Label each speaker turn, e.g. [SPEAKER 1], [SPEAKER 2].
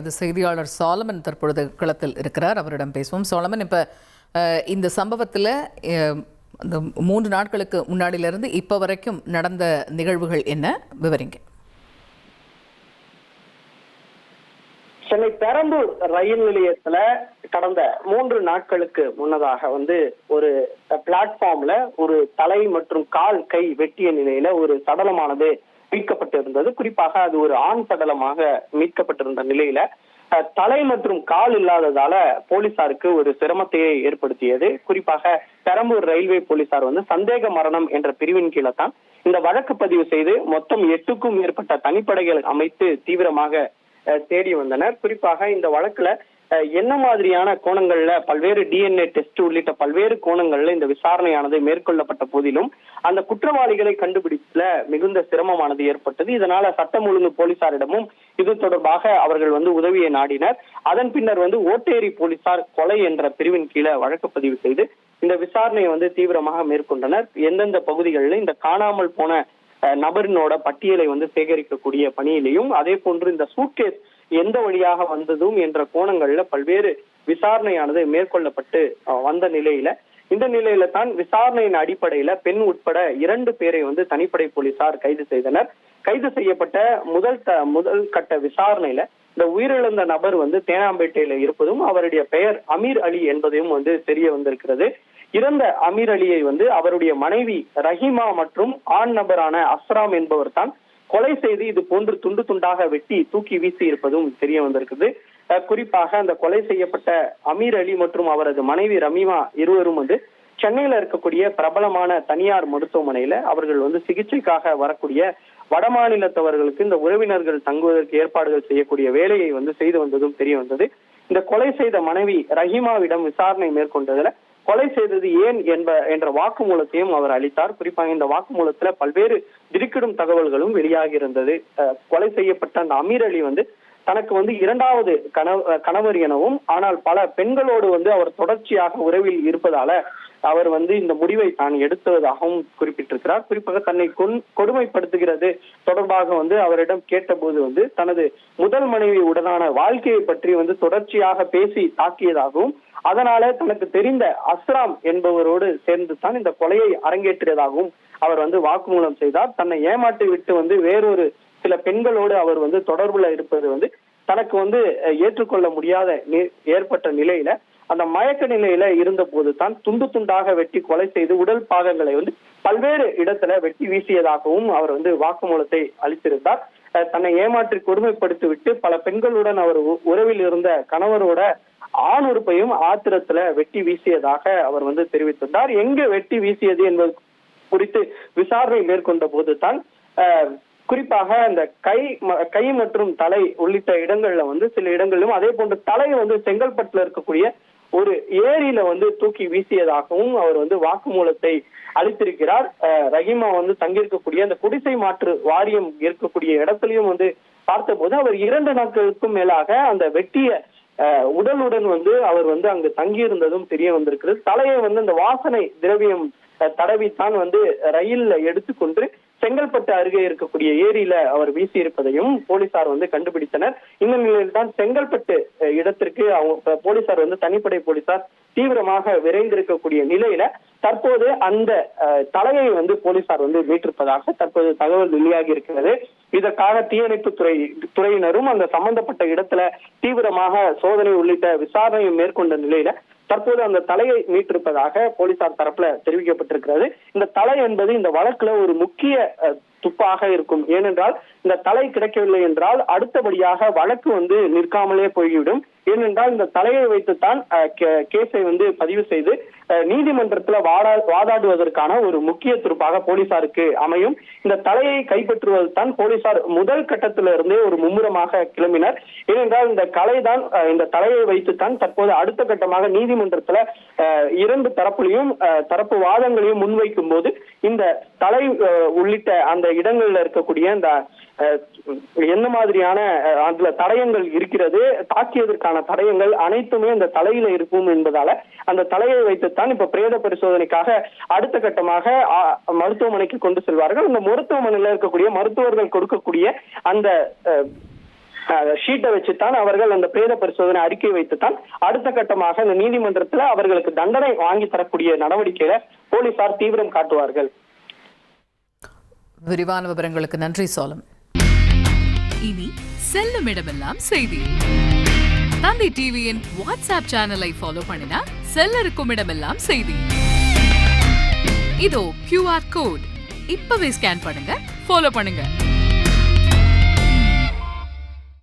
[SPEAKER 1] அது செய்தியாளர் சாலமன் தற்பொழுது களத்தில் இருக்கிறார். அவரிடம் பேசுவோம். சாலமன், இப்ப இந்த சம்பவத்தில் இந்த 3 நாட்களுக்கு முன்னாடியிலிருந்து இப்ப வரைக்கும் நடந்த நிகழ்வுகள் என்ன, விவரிங்க.
[SPEAKER 2] சென்னை பெரம்பூர் ரயில் நிலையத்துல கடந்த 3 நாட்களுக்கு முன்னதாக ஒரு பிளாட்ஃபார்ம்ல ஒரு தலை மற்றும் கால் கை வெட்டிய நிலையில ஒரு சடலமானது மீட்கப்பட்டிருந்தது. குறிப்பாக அது ஒரு ஆண் சடலமாக மீட்கப்பட்டிருந்த நிலையில தலை மற்றும் கால் இல்லாததால போலீசாருக்கு ஒரு சிரமத்தையே ஏற்படுத்தியது. குறிப்பாக பெரம்பூர் ரயில்வே போலீசார் சந்தேக மரணம் என்ற பிரிவின் கீழே தான் இந்த வழக்கு பதிவு செய்து மொத்தம் 8க்கும் மேற்பட்ட தனிப்படைகள் அமைத்து தீவிரமாக தேடி வந்தனர். குறிப்பாக இந்த வழக்குல என்ன மாதிரியான கோணங்கள்ல பல்வேறு டிஎன்ஏ டெஸ்ட் உள்ளிட்ட பல்வேறு கோணங்கள்ல இந்த விசாரணையானது மேற்கொள்ளப்பட்ட போதிலும் அந்த குற்றவாளிகளை கண்டுபிடிப்புல மிகுந்த சிரமமானது ஏற்பட்டது. இதனால சட்டம் ஒழுங்கு போலீசாரிடமும் இது தொடர்பாக அவர்கள் உதவியை நாடினர். அதன் பின்னர் ஓட்டேரி போலீசார் கொலை என்ற பிரிவின் கீழே வழக்கு பதிவு செய்து இந்த விசாரணையை தீவிரமாக மேற்கொண்டனர். எந்தெந்த பகுதிகளில் இந்த காணாமல் போன நபரினோட பட்டியலை சேகரிக்கக்கூடிய பணியிலையும் அதே போன்று இந்த சூட்கேஸ் எந்த வழியாக வந்ததும் என்ற கோணங்கள்ல பல்வேறு விசாரணையானது மேற்கொள்ளப்பட்டு வந்த நிலையில இந்த நிலையில தான் விசாரணையின் அடிப்படையில பெண் உட்பட 2 பேரை தனிப்படை போலீசார் கைது செய்தனர். கைது செய்யப்பட்ட முதல் கட்ட விசாரணையில இந்த உயிரிழந்த நபர் தேனாம்பேட்டையில இருப்பதும் அவருடைய பெயர் அமீர் அலி என்பதையும் தெரிய வந்திருக்கிறது. இறந்த அமீர் அலியை அவருடைய மனைவி ரஹீமா மற்றும் ஆண் நபரான அஸ்ராம் என்பவர் தான் கொலை செய்து இது போன்று துண்டு துண்டாக வெட்டி தூக்கி வீசி இருப்பதும் தெரிய வந்திருக்குது. குறிப்பாக அந்த கொலை செய்யப்பட்ட அமீர் அலி மற்றும் அவரது மனைவி ரமீமா இருவரும் சென்னையில இருக்கக்கூடிய பிரபலமான தனியார் மருத்துவமனையில அவர்கள் சிகிச்சைக்காக வரக்கூடிய வடமாநிலத்தவர்களுக்கு இந்த உறவினர்கள் தங்குவதற்கு ஏற்பாடுகள் செய்யக்கூடிய வேலையை செய்து வந்ததும் தெரிய வந்தது. இந்த கொலை செய்த மனைவி ரஹீமாவிடம் விசாரணை மேற்கொண்டதுல கொலை செய்தது ஏன் என்ற வாக்குமூலத்தையும் அவர் அளித்தார். குறிப்பாக இந்த வாக்குமூலத்துல பல்வேறு திடுக்கிடும் தகவல்களும் வெளியாகி இருந்தது. கொலை செய்யப்பட்ட அந்த அமீர் அலி தனக்கு 2வது கணவர் எனவும் ஆனால் பல பெண்களோடு அவர் தொடர்ச்சியாக உறவில் இருப்பதால அவர் இந்த முடிவை தான் எடுத்ததாகவும் குறிப்பிட்டிருக்கிறார். குறிப்பாக தன்னை கொடுமைப்படுத்துகிறது தொடர்பாக அவரிடம் கேட்டபோது தனது முதல் மனைவி உடனான வாழ்க்கையை பற்றி தொடர்ச்சியாக பேசி தாக்கியதாகவும் அதனால தனக்கு தெரிந்த அஸ்ராம் என்பவரோடு சேர்ந்து தான் இந்த கொலையை அரங்கேற்றியதாகவும் அவர் வாக்குமூலம் செய்தார். தன்னை ஏமாற்றி விட்டு வேறொரு சில பெண்களோடு அவர் தொடர்புல இருப்பது தனக்கு ஏற்றுக்கொள்ள முடியாத ஏற்பட்ட நிலையில அந்த மயக்க நிலையில இருந்த போது தான் துண்டு துண்டாக வெட்டி கொலை செய்து உடல் பாகங்களை பல்வேறு இடத்துல வெட்டி வீசியதாகவும் அவர் வாக்குமூலத்தை அளித்திருந்தார். தன்னை ஏமாற்றி கொடுமைப்படுத்தி விட்டு பல பெண்களுடன் அவர் உறவில் இருந்த கணவரோட ஆண் உறுப்பையும் ஆத்திரத்துல வெட்டி வீசியதாக அவர் தெரிவித்திருந்தார். எங்க வெட்டி வீசியது என்பது குறித்து விசாரணை மேற்கொண்ட போது தான் குறிப்பாக அந்த கை மற்றும் தலை உள்ளிட்ட இடங்கள்ல சில இடங்களிலும் அதே போன்று தலை செங்கல்பட்டுல இருக்கக்கூடிய ஒரு ஏரியில தூக்கி வீசியதாகவும் அவர் வாக்குமூலத்தை அளித்திருக்கிறார். ரஹீமா தங்கியிருக்கக்கூடிய அந்த குடிசை மாற்று வாரியம் இருக்கக்கூடிய இடத்துலயும் பார்த்த போது அவர் 2 நாட்களுக்கும் மேலாக அந்த வெட்டிய உடலுடன் அவர் அங்கு தங்கியிருந்ததும் தெரிய வந்திருக்கிறது. தலையை அந்த வாசனை திரவியம் தடவித்தான் ரயில்ல எடுத்துக்கொண்டு செங்கல்பட்டு அருகே இருக்கக்கூடிய ஏரியில அவர் வீசி இருப்பதையும் போலீசார் கண்டுபிடித்தனர். இந்த நிலையில் தான் செங்கல்பட்டு இடத்திற்கு போலீசார் தனிப்படை போலீசார் தீவிரமாக விரைந்திருக்கக்கூடிய நிலையில தற்போது அந்த தலையை போலீசார் மீட்டிருப்பதாக தற்போது தகவல் வெளியாகி இருக்கிறது. இதற்காக தீயணைப்பு துறையினரும் அந்த சம்பந்தப்பட்ட இடத்துல தீவிரமாக சோதனை உள்ளிட்ட விசாரணையை மேற்கொண்ட நிலையில தற்போது அந்த தலையை மீட்டிருப்பதாக போலீசார் தரப்புல தெரிவிக்கப்பட்டிருக்கிறது. இந்த தலை என்பது இந்த வழக்குல ஒரு முக்கிய துப்பாக இருக்கும். ஏனென்றால் இந்த தலை கிடைக்கவில்லை என்றால் அடுத்தபடியாக வழக்கு நிற்காமலே போய்விடும். ஏனென்றால் இந்த தலையை வைத்துத்தான் கேஸை பதிவு செய்து நீதிமன்றத்துல வாதாடுவதற்கான ஒரு முக்கிய துருப்பாக போலீசாருக்கு அமையும். இந்த தலையை கைப்பற்றுவது தான் போலீசார் முதல் கட்டத்திலிருந்தே ஒரு மும்முரமாக கிளம்பினர். ஏனென்றால் இந்த தலையை வைத்துத்தான் தற்போது அடுத்த கட்டமாக நீதிமன்றத்துல 2 தரப்புலையும் தரப்பு வாதங்களையும் முன்வைக்கும் போது இந்த தலை உள்ளிட்ட அந்த இடங்கள்ல இருக்கக்கூடிய அந்த என்ன மாதிரியான அதுல தடயங்கள் இருக்கிறது, தாக்கியதற்கான தடயங்கள் அனைத்துமே அந்த தலையில இருக்கும் என்பதால அந்த தலையை வைத்துத்தான் இப்ப பிரேத பரிசோதனைக்காக அடுத்த கட்டமாக மருத்துவமனைக்கு கொண்டு செல்வார்கள். அந்த மருத்துவமனையில இருக்கக்கூடிய மருத்துவர்கள் கொடுக்கக்கூடிய அந்த ஷீட்டை வச்சுத்தான் அவர்கள் அந்த பிரேத பரிசோதனை அறிக்கை வைத்துத்தான் அடுத்த கட்டமாக அந்த நீதிமன்றத்துல அவர்களுக்கு தண்டனை வாங்கி தரக்கூடிய நடவடிக்கையில போலீசார் தீவிரம் காட்டுவார்கள்.
[SPEAKER 1] விரிவான விவரங்களுக்கு நன்றி சோலம்.
[SPEAKER 3] இனி செல்லும் இடமெல்லாம் செய்தி. தந்தி டிவியின் வாட்ஸ்அப் சேனலை ஃபாலோ பண்ணினா செல்ல இருக்கும் இடமெல்லாம் செய்தி. இதோ QR கோட் இப்பவே ஸ்கேன் பண்ணுங்க, ஃபாலோ பண்ணுங்க.